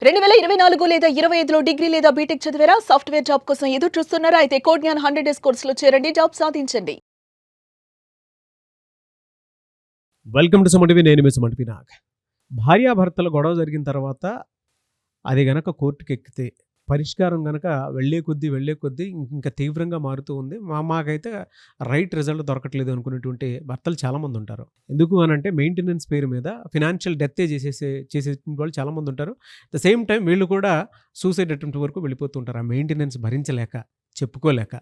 2024 లేదా 25లో డిగ్రీ లేదా బీటెక్ చదివారా? సాఫ్ట్‌వేర్ జాబ్ కోసం ఎదురు చూస్తున్నారా? అయితే కోడ్ జ్ఞాన్ 100 డేస్ కోర్సులో చేరండి. జాబ్ సాధించండి. Welcome to Suman TV. నేను మీ సుమన్ నాగ్. భార్యాభర్తల గొడవ జరిగిన తర్వాత అది గనక కోర్టుకెక్కితే పరిష్కారం గనక వెళ్ళే కొద్దీ ఇంకా తీవ్రంగా మారుతూ ఉంది. మాకైతే రైట్ రిజల్ట్ దొరకట్లేదు అనుకునేటువంటి భర్తలు చాలామంది ఉంటారు. ఎందుకు అనంటే మెయింటెనెన్స్ పేరు మీద ఫినాన్షియల్ డెత్తే చేసే వాళ్ళు చాలామంది ఉంటారు. ద సేమ్ టైం వీళ్ళు కూడా సూసైడ్ అటెంప్ట్ వరకు వెళ్ళిపోతూ ఉంటారు. ఆ మెయింటెనెన్స్ భరించలేక, చెప్పుకోలేక.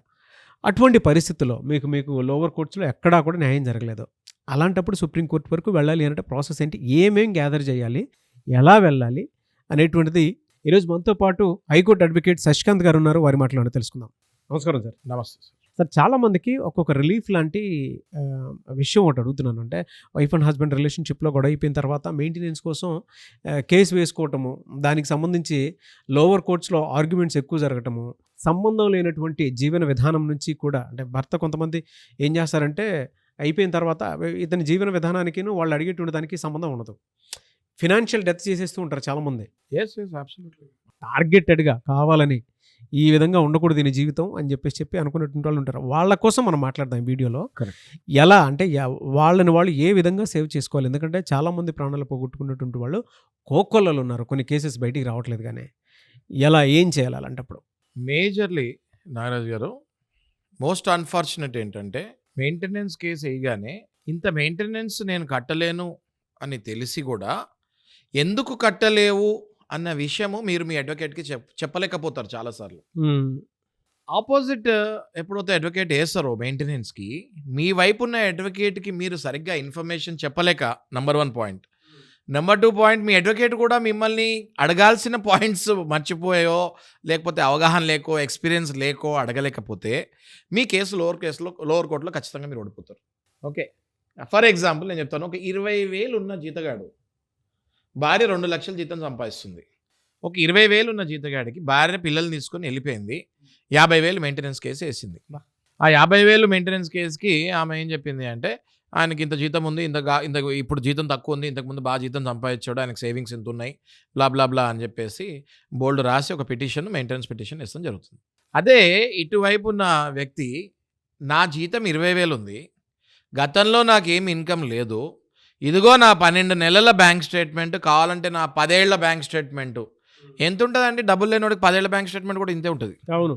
అటువంటి పరిస్థితుల్లో మీకు లోవర్ కోర్ట్స్‌లో ఎక్కడా కూడా న్యాయం జరగలేదు. అలాంటప్పుడు సుప్రీంకోర్టు వరకు వెళ్ళాలి అంటే ప్రాసెస్ ఏంటి? ఏమేం గ్యాదర్ చేయాలి? ఎలా వెళ్ళాలి? అనేటువంటిది ఈరోజు మనతో పాటు హైకోర్టు అడ్వకేట్ శశికాంత్ గారు ఉన్నారు. వారి మాటలోనే తెలుసుకుందాం. నమస్కారం సార్. నమస్తే సార్. సార్, చాలామందికి ఒక్కొక్క రిలీఫ్ లాంటి విషయం ఒకటి అడుగుతున్నాను. అంటే వైఫ్ అండ్ హస్బెండ్ రిలేషన్షిప్లో గొడవ అయిపోయిన తర్వాత మెయింటెనెన్స్ కోసం కేసు వేసుకోవటము, దానికి సంబంధించి లోవర్ కోర్ట్స్లో ఆర్గ్యుమెంట్స్ ఎక్కువ జరగటము, సంబంధం లేనటువంటి జీవన విధానం నుంచి కూడా, అంటే భర్త కొంతమంది ఏం చేస్తారంటే అయిపోయిన తర్వాత ఇతని జీవన విధానానికిను వాళ్ళు అడిగేటువంటి దానికి సంబంధం ఉండదు. ఫినాన్షియల్ డెత్ చేసేస్తూ ఉంటారు చాలామంది. yes absolutely. టార్గెటెడ్గా కావాలని ఈ విధంగా ఉండకూడదు దీని జీవితం అని చెప్పి అనుకునేటువంటి వాళ్ళు ఉంటారు. వాళ్ళ కోసం మనం మాట్లాడదాం ఈ వీడియోలో. ఎలా అంటే వాళ్ళని వాళ్ళు ఏ విధంగా సేవ్ చేసుకోవాలి. ఎందుకంటే చాలామంది ప్రాణాలు పోగొట్టుకున్నటువంటి వాళ్ళు కోకొల్లలు ఉన్నారు. కొన్ని కేసెస్ బయటికి రావట్లేదు. కానీ ఎలా ఏం చేయాలి అలాంటప్పుడు? మేజర్లీ నాగరాజ్ గారు, మోస్ట్ అన్ఫార్చునేట్ ఏంటంటే మెయింటెనెన్స్ కేసు వేయగానే ఇంత మెయింటెనెన్స్ నేను కట్టలేను అని తెలిసి కూడా ఎందుకు కట్టలేవు అన్న విషయము మీరు మీ అడ్వకేట్కి చెప్పలేకపోతారు చాలాసార్లు. ఆపోజిట్ ఎప్పుడైతే అడ్వకేట్ వేస్తారో మెయింటెనెన్స్కి, మీ వైపు ఉన్న అడ్వకేట్కి మీరు సరిగ్గా ఇన్ఫర్మేషన్ చెప్పలేక, నెంబర్ 1 పాయింట్. నెంబర్ 2 పాయింట్, మీ అడ్వకేట్ కూడా మిమ్మల్ని అడగాల్సిన పాయింట్స్ మర్చిపోయో, లేకపోతే అవగాహన లేకో, ఎక్స్పీరియన్స్ లేకో అడగలేకపోతే మీ కేసు లోవర్ కోర్టులో ఖచ్చితంగా మీరు ఓడిపోతారు. ఓకే, ఫర్ ఎగ్జాంపుల్ నేను చెప్తాను. ఒక 20,000 ఉన్న జీతగాడు భార్య 2 లక్షల జీతం సంపాదిస్తుంది. ఒక 20,000 ఉన్న జీతగాడికి భార్య పిల్లల్ని తీసుకొని వెళ్ళిపోయింది. 50,000 మెయింటెనెన్స్ కేసు వేసింది. ఆ 50,000 మెయింటెనెన్స్ కేసుకి ఆమె ఏం చెప్పింది అంటే, ఆయనకి ఇంత జీతం ఉంది, ఇంత ఇప్పుడు జీతం తక్కువ ఉంది, ఇంతకుముందు బాగా జీతం సంపాదించాడు, ఆయనకు సేవింగ్స్ ఎంత ఉన్నాయి, బ్లా బ్లా బ్లా అని చెప్పేసి బోల్డ్ రాసి ఒక పిటిషన్, మెయింటెనెన్స్ పిటిషన్ ఇస్తాం జరుగుతుంది. అదే ఇటువైపు ఉన్న వ్యక్తి, నా జీతం 20,000 ఉంది, గతంలో నాకేం ఇన్కమ్ లేదు, ఇదిగో నా 12 నెలల బ్యాంక్ స్టేట్మెంట్, కావాలంటే నా 10 ఏళ్ల బ్యాంక్ స్టేట్మెంటు. ఎంత ఉంటుందండి? డబ్బులు లేనివాడికి 10 ఏళ్ల బ్యాంక్ స్టేట్మెంట్ కూడా ఇంతే ఉంటుంది. అవును,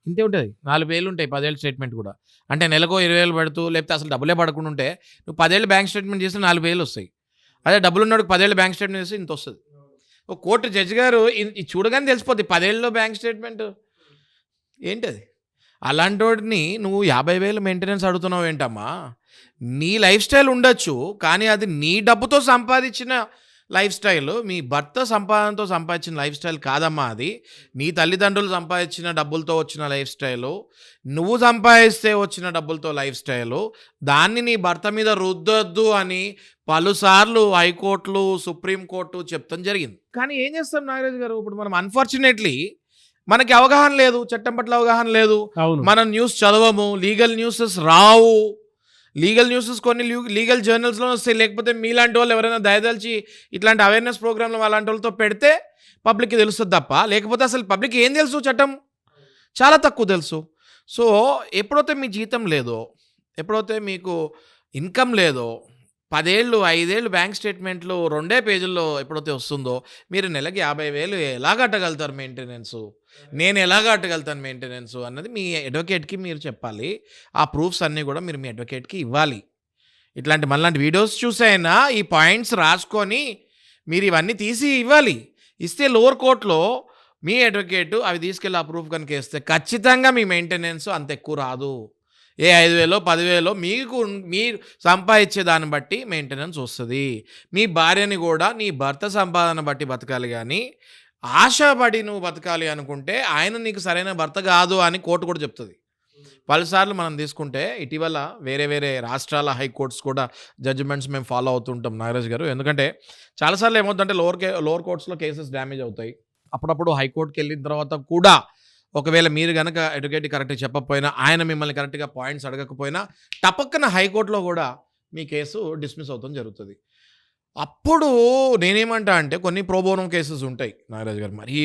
ఇంతే ఉంటుంది. 4,000 ఉంటాయి 10 ఏళ్ళ స్టేట్మెంట్ కూడా. అంటే నెలకో 20,000 పడుతూ, లేకపోతే అసలు డబ్బులే పడకుండా ఉంటే నువ్వు 10 ఏళ్ళ బ్యాంక్ స్టేట్మెంట్ చేస్తే 4,000 వస్తాయి. అదే డబ్బులు ఉన్నవాడికి 10 ఏళ్ళ బ్యాంక్ స్టేట్మెంట్ చేస్తే ఇంత వస్తుంది. ఒక కోర్టు జడ్జి గారు ఇది చూడగానే తెలిసిపోద్ది 10 ఏళ్ళలో బ్యాంక్ స్టేట్మెంట్ ఏంటది. అలాంటి వాడిని నువ్వు 50,000 మెయింటెనెన్స్ అడుగుతున్నావు ఏంటమ్మా? నీ లైఫ్ స్టైల్ ఉండొచ్చు, కానీ అది నీ డబ్బుతో సంపాదించిన లైఫ్ స్టైల్, మీ భర్త సంపాదనతో సంపాదించిన లైఫ్ స్టైల్ కాదమ్మా. అది నీ తల్లిదండ్రులు సంపాదించిన డబ్బులతో వచ్చిన లైఫ్ స్టైలు, నువ్వు సంపాదిస్తే వచ్చిన డబ్బులతో లైఫ్ స్టైలు. దాన్ని నీ భర్త మీద రుద్దొద్దు అని పలుసార్లు హైకోర్టులు, సుప్రీంకోర్టు చెప్తాం జరిగింది. కానీ ఏం చేస్తాం నాగరాజు గారు, ఇప్పుడు మనం అన్ఫార్చునేట్లీ మనకి అవగాహన లేదు, చట్టం పట్ల అవగాహన లేదు. మనం న్యూస్ చదవము, లీగల్ న్యూసెస్ రావు. లీగల్ న్యూసెస్ కొన్ని లీగల్ జర్నల్స్లో వస్తాయి, లేకపోతే మీలాంటి వాళ్ళు ఎవరైనా దయదలిచి ఇట్లాంటి అవేర్నెస్ ప్రోగ్రాంలు అలాంటి వాళ్ళతో పెడితే పబ్లిక్కి తెలుస్తుంది తప్ప, లేకపోతే అసలు పబ్లిక్ ఏం తెలుసు, చట్టం చాలా తక్కువ తెలుసు. సో ఎప్పుడైతే మీ జీతం లేదో, ఎప్పుడైతే మీకు ఇన్కమ్ లేదో, 10 ఏళ్ళు 5 ఏళ్ళు బ్యాంక్ స్టేట్మెంట్లు 2 పేజీల్లో ఎప్పుడైతే వస్తుందో, మీరు నెలకి 50,000 ఎలా కట్టగలుగుతారు మెయింటెనెన్సు? నేను ఎలా కట్టగలుగుతాను మెయింటెనెన్స్ అన్నది మీ అడ్వకేట్కి మీరు చెప్పాలి. ఆ ప్రూఫ్స్ అన్నీ కూడా మీరు మీ అడ్వకేట్కి ఇవ్వాలి. ఇట్లాంటి మళ్ళాంటి వీడియోస్ చూసైనా ఈ పాయింట్స్ రాసుకొని మీరు ఇవన్నీ తీసి ఇవ్వాలి. ఇస్తే లోవర్ కోర్టులో మీ అడ్వకేట్ అవి తీసుకెళ్ళి ఆ ప్రూఫ్ కనుక ఇస్తే ఖచ్చితంగా మీ మెయింటెనెన్స్ అంత ఎక్కువ రాదు. ఏ 5,000 10,000 మీకు మీరు సంపాదించే దాన్ని బట్టి మెయింటెనెన్స్ వస్తుంది. మీ భార్యని కూడా నీ భర్త సంపాదన బట్టి బతకాలి, కానీ ఆశపడి నువ్వు బతకాలి అనుకుంటే ఆయన నీకు సరైన భర్త కాదు అని కోర్టు కూడా చెప్తుంది. పలుసార్లు మనం తీసుకుంటే ఇటీవల వేరే రాష్ట్రాల హైకోర్ట్స్ కూడా జడ్జిమెంట్స్ మేము ఫాలో అవుతుంటాం నాగరాజ్ గారు. ఎందుకంటే చాలాసార్లు ఏమవుతుందంటే లోవర్ కోర్ట్స్లో కేసెస్ డ్యామేజ్ అవుతాయి. అప్పుడప్పుడు హైకోర్టుకి వెళ్ళిన తర్వాత కూడా ఒకవేళ మీరు కనుక అడ్వకేట్ కరెక్ట్గా చెప్పకపోయినా, ఆయన మిమ్మల్ని కరెక్ట్గా పాయింట్స్ అడగకపోయినా, టపక్కన హైకోర్టులో కూడా మీ కేసు డిస్మిస్ అవుతాం జరుగుతుంది. అప్పుడు నేనేమంటా అంటే కొన్ని ప్రోబోనం కేసెస్ ఉంటాయి నాగరాజు గారు, మరీ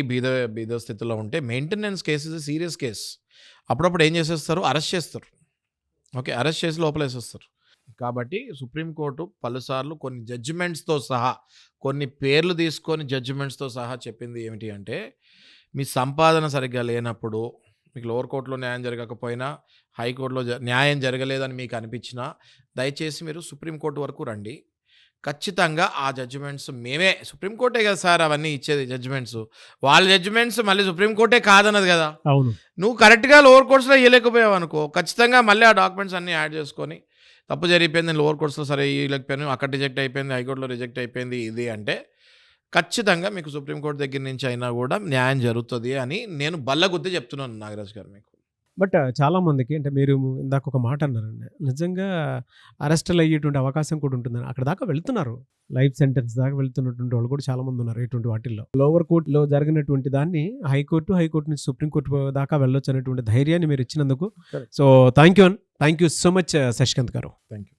బీద స్థితిలో ఉంటే మెయింటెనెన్స్ కేసెస్ సీరియస్ కేస్. అప్పుడప్పుడు ఏం చేసేస్తారు, అరెస్ట్ చేస్తారు. ఓకే, అరెస్ట్ చేసి లోపలేసేస్తారు. కాబట్టి సుప్రీంకోర్టు పలుసార్లు కొన్ని జడ్జిమెంట్స్తో సహా, కొన్ని పేర్లు తీసుకొని జడ్జిమెంట్స్తో సహా చెప్పింది ఏమిటి అంటే, మీ సంపాదన సరిగ్గా లేనప్పుడు, మీకు లోవర్ కోర్టులో న్యాయం జరగకపోయినా, హైకోర్టులో న్యాయం జరగలేదని మీకు అనిపించినా, దయచేసి మీరు సుప్రీంకోర్టు వరకు రండి. ఖచ్చితంగా ఆ జడ్జిమెంట్స్ మేమే, సుప్రీంకోర్టే కదా సార్ అవన్నీ ఇచ్చేది జడ్జిమెంట్స్, వాళ్ళ జడ్జిమెంట్స్ మళ్ళీ సుప్రీంకోర్టే కాదన్నది కదా. అవును. నువ్వు కరెక్ట్గా లోవర్ కోర్ట్స్లో ఇవ్వలేకపోయావు అనుకో, ఖచ్చితంగా మళ్ళీ ఆ డాక్యుమెంట్స్ అన్నీ యాడ్ చేసుకొని, తప్పు జరిగిపోయింది లోవర్ కోర్ట్స్లో సరే ఇవ్వలేకపోయాను, అక్కడ రిజెక్ట్ అయిపోయింది, హైకోర్టులో రిజెక్ట్ అయిపోయింది ఇది అంటే, ఖచ్చితంగా మీకు సుప్రీంకోర్టు దగ్గర నుంచి అయినా కూడా న్యాయం జరుగుతుంది అని నేను బల్లగుద్ది చెప్తున్నాను నాగరాజ్ గారు మీకు. బట్ చాలా మందికి అంటే మీరు ఇందాక ఒక మాట అన్నారండి, నిజంగా అరెస్టులు అయ్యేటువంటి అవకాశం కూడా ఉంటుందని అక్కడ దాకా వెళ్తున్నారు, లైఫ్ సెంటెన్స్ దాకా వెళ్తున్నటువంటి వాళ్ళు కూడా చాలా మంది ఉన్నారు ఇటువంటి వాటిల్లో. లోవర్ కోర్టులో జరిగినటువంటి దాన్ని హైకోర్టు నుంచి సుప్రీంకోర్టు దాకా వెళ్ళొచ్చు అనేటువంటి ధైర్యాన్ని మీరు ఇచ్చినందుకు Correct. So thank you so much Shashikanth గారు. Thank you.